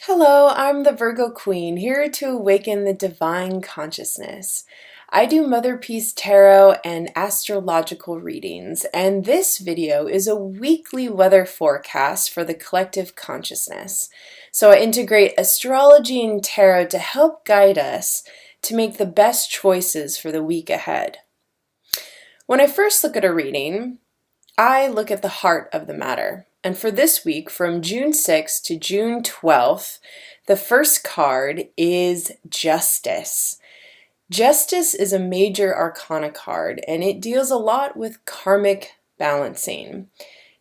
Hello, I'm the Virgo Queen, here to awaken the divine consciousness. I do Mother Peace Tarot and astrological readings, and this video is a weekly weather forecast for the collective consciousness. So I integrate astrology and tarot to help guide us to make the best choices for the week ahead. When I first look at a reading, I look at the heart of the matter. And for this week, from June 6th to June 12th, the first card is Justice. Justice is a major arcana card, and it deals a lot with karmic balancing.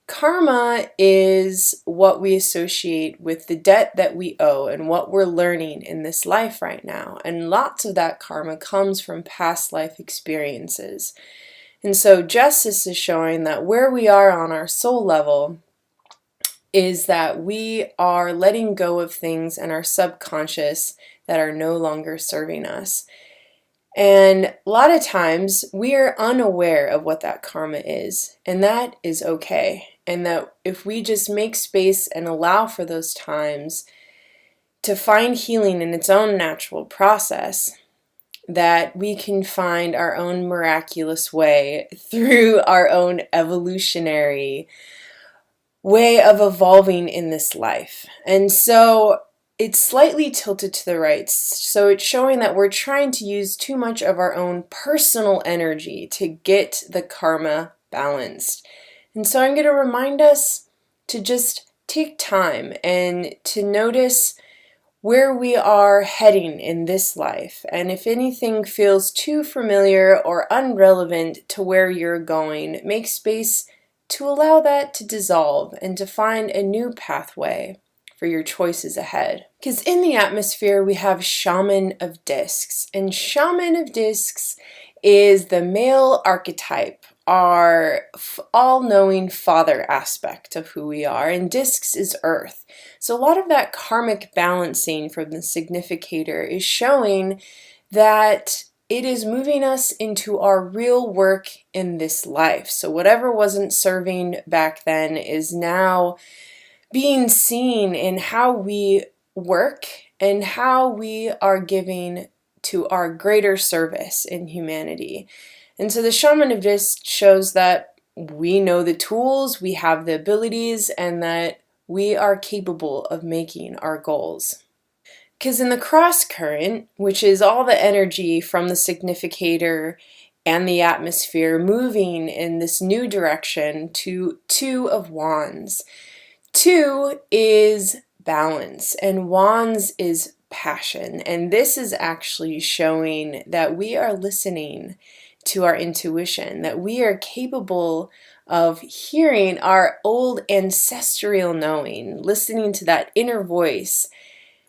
Karma is what we associate with the debt that we owe and what we're learning in this life right now. And lots of that karma comes from past life experiences. And so justice is showing that where we are on our soul level is that we are letting go of things in our subconscious that are no longer serving us. And a lot of times we are unaware of what that karma is, and that is okay. And that if we just make space and allow for those times to find healing in its own natural process, that we can find our own miraculous way through our own evolutionary way of evolving in this life. And so it's slightly tilted to the right. So it's showing that we're trying to use too much of our own personal energy to get the karma balanced. And so I'm going to remind us to just take time and to notice where we are heading in this life. And if anything feels too familiar or irrelevant to where you're going, make space to allow that to dissolve and to find a new pathway for your choices ahead. Because in the atmosphere we have Shaman of Discs, and Shaman of Discs is the male archetype, our all-knowing father aspect of who we are, and Discs is earth. So a lot of that karmic balancing from the significator is showing that it is moving us into our real work in this life. So whatever wasn't serving back then is now being seen in how we work and how we are giving to our greater service in humanity. And so the Shaman of Discs shows that we know the tools, we have the abilities, and that we are capable of making our goals. Because in the cross current, which is all the energy from the significator and the atmosphere moving in this new direction to Two of Wands. Two is balance, and Wands is passion. And this is actually showing that we are listening to our intuition, that we are capable of hearing our old ancestral knowing, listening to that inner voice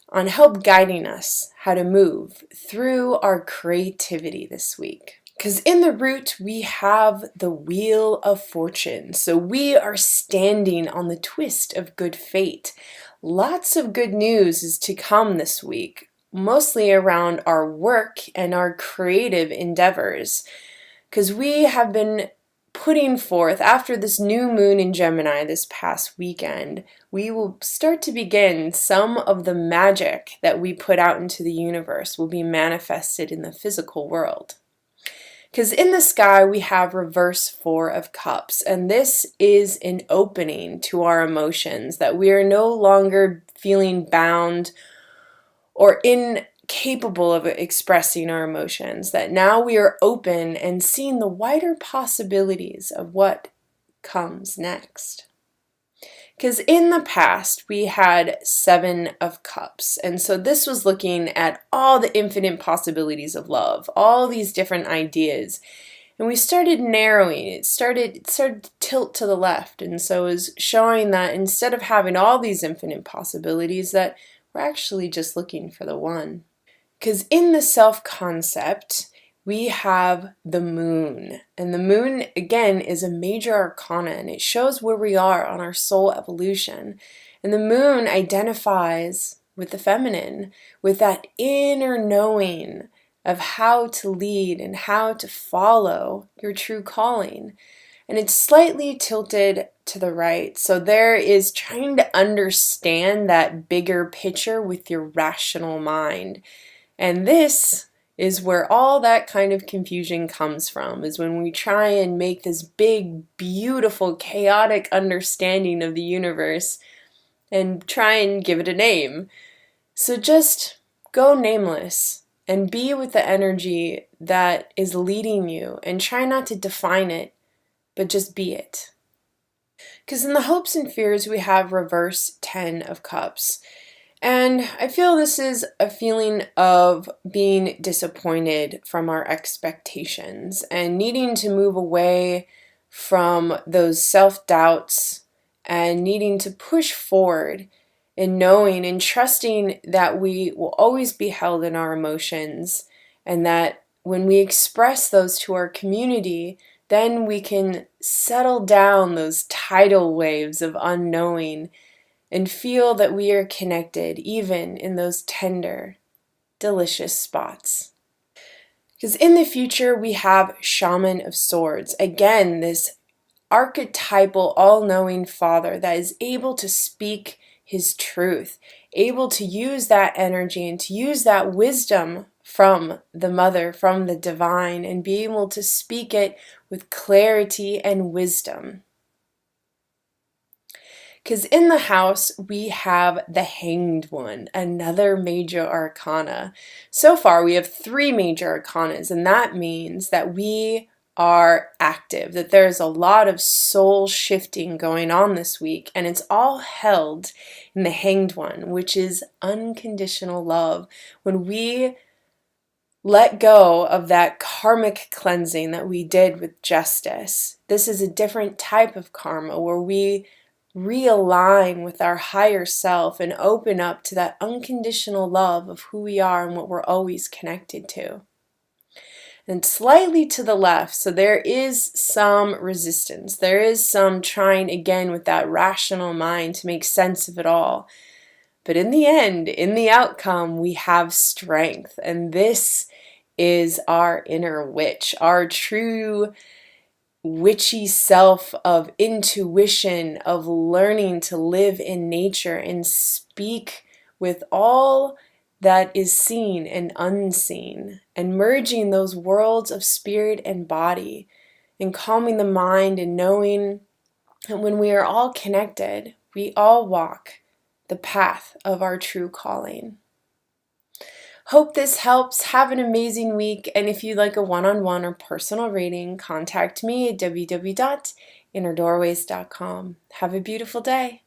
on help guiding us how to move through our creativity this week. Because in the root we have the Wheel of Fortune. So we are standing on the twist of good fate. Lots of good news is to come this week, mostly around our work and our creative endeavors. Because we have been putting forth, after this new moon in Gemini this past weekend, we will start to begin some of the magic that we put out into the universe will be manifested in the physical world. Because in the sky we have reverse Four of Cups, and this is an opening to our emotions, that we are no longer feeling bound or incapable of expressing our emotions, that now we are open and seeing the wider possibilities of what comes next. Because in the past we had Seven of Cups, and so this was looking at all the infinite possibilities of love, all these different ideas, and we started narrowing. It started to tilt to the left, and so it was showing that instead of having all these infinite possibilities, that we're actually just looking for the one. Because in the self-concept, we have the moon. And the moon, again, is a major arcana, and it shows where we are on our soul evolution. And the moon identifies with the feminine, with that inner knowing of how to lead and how to follow your true calling. and it's slightly tilted to the right. So there is trying to understand that bigger picture with your rational mind. And this is where all that kind of confusion comes from, is when we try and make this big, beautiful, chaotic understanding of the universe and try and give it a name. So just go nameless and be with the energy that is leading you, and try not to define it, but just be it. Because in the hopes and fears, we have reverse 10 of cups. And I feel this is a feeling of being disappointed from our expectations and needing to move away from those self-doubts and needing to push forward in knowing and trusting that we will always be held in our emotions, and that when we express those to our community, then we can settle down those tidal waves of unknowing and feel that we are connected even in those tender, delicious spots. Because in the future, we have Shaman of Swords. Again, this archetypal, all-knowing father that is able to speak his truth, able to use that energy and to use that wisdom from the mother, from the divine, and be able to speak it with clarity and wisdom. Because in the house, we have the Hanged One, another major arcana. So far, we have 3 major arcanas, and that means that we are active, that there's a lot of soul shifting going on this week, and it's all held in the Hanged One, which is unconditional love. When we let go of that karmic cleansing that we did with justice, this is a different type of karma where we realign with our higher self and open up to that unconditional love of who we are and what we're always connected to. And slightly to the left, so there is some resistance. There is some trying again with that rational mind to make sense of it all. But in the end, in the outcome, we have strength. And this is our inner witch, our true witchy self of intuition, of learning to live in nature and speak with all that is seen and unseen, and merging those worlds of spirit and body, and calming the mind and knowing that when we are all connected, we all walk the path of our true calling. Hope this helps. Have an amazing week, and if you'd like a one-on-one or personal reading, contact me at www.innerdoorways.com. Have a beautiful day.